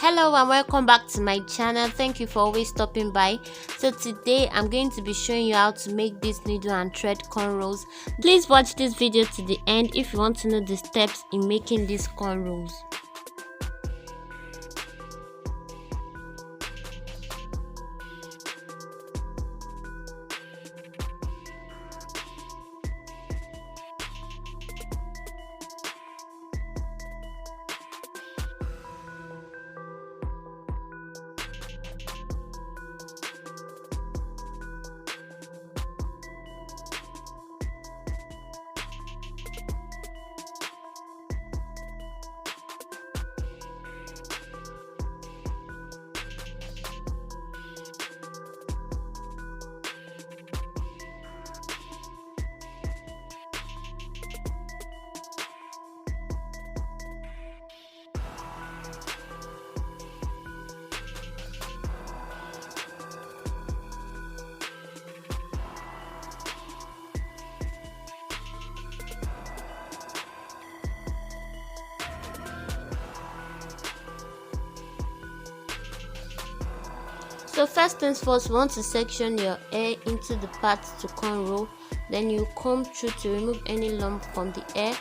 Hello and welcome back to my channel. Thank you for always stopping by. So today I'm going to be showing you how to make this needle and thread cornrows. Please watch this video to the end if you want to know the steps in making these cornrows. So first things first, you want to section your hair into the parts to cornrow. Then you comb through to remove any lump from the hair.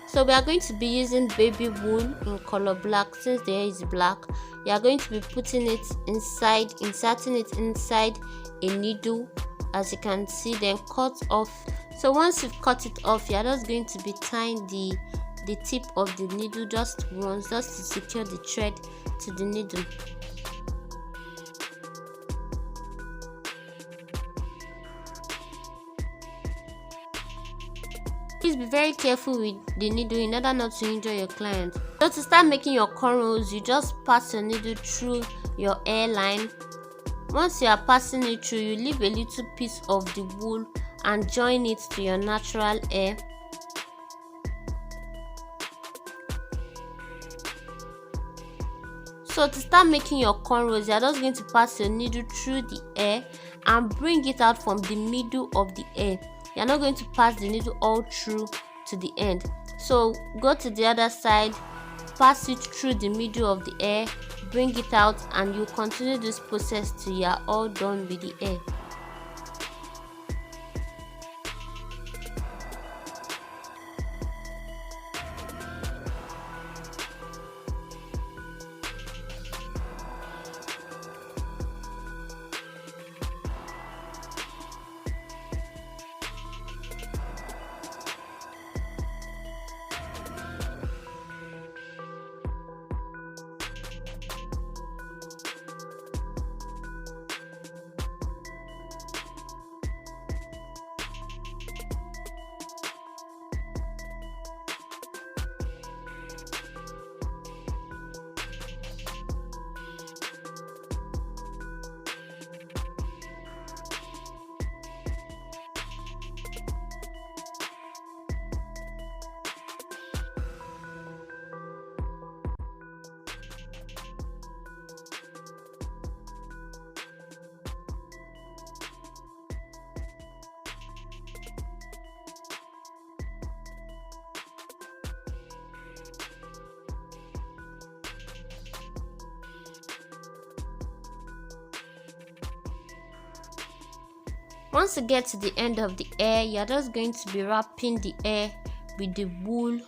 So we are going to be using baby wool in color black. Since the hair is black, you are going to be putting it inside, inserting it inside a needle, as you can see, then cut off. So once you've cut it off, you are just going to be tying the tip of the needle just once, just to secure the thread to the needle. Please be very careful with the needle in order not to injure your client. So to start making your cornrows, you just pass your needle through your hairline. Once you are passing it through, you leave a little piece of the wool and join it to your natural hair. So to start making your cornrows, you are just going to pass your needle through the hair and bring it out from the middle of the hair. You're not going to pass the needle all through to the end. So go to the other side, pass it through the middle of the hair, bring it out, and you continue this process till you are all done with the hair. Once you get to the end of the hair, you're just going to be wrapping the hair with the wool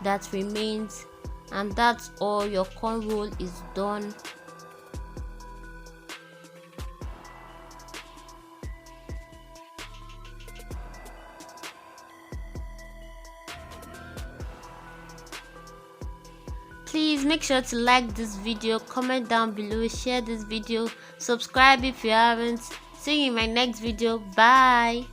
that remains, and that's all. Your cornrow is done. Please make sure to like this video, comment down below, share this video, subscribe if you haven't. See you in my next video. Bye.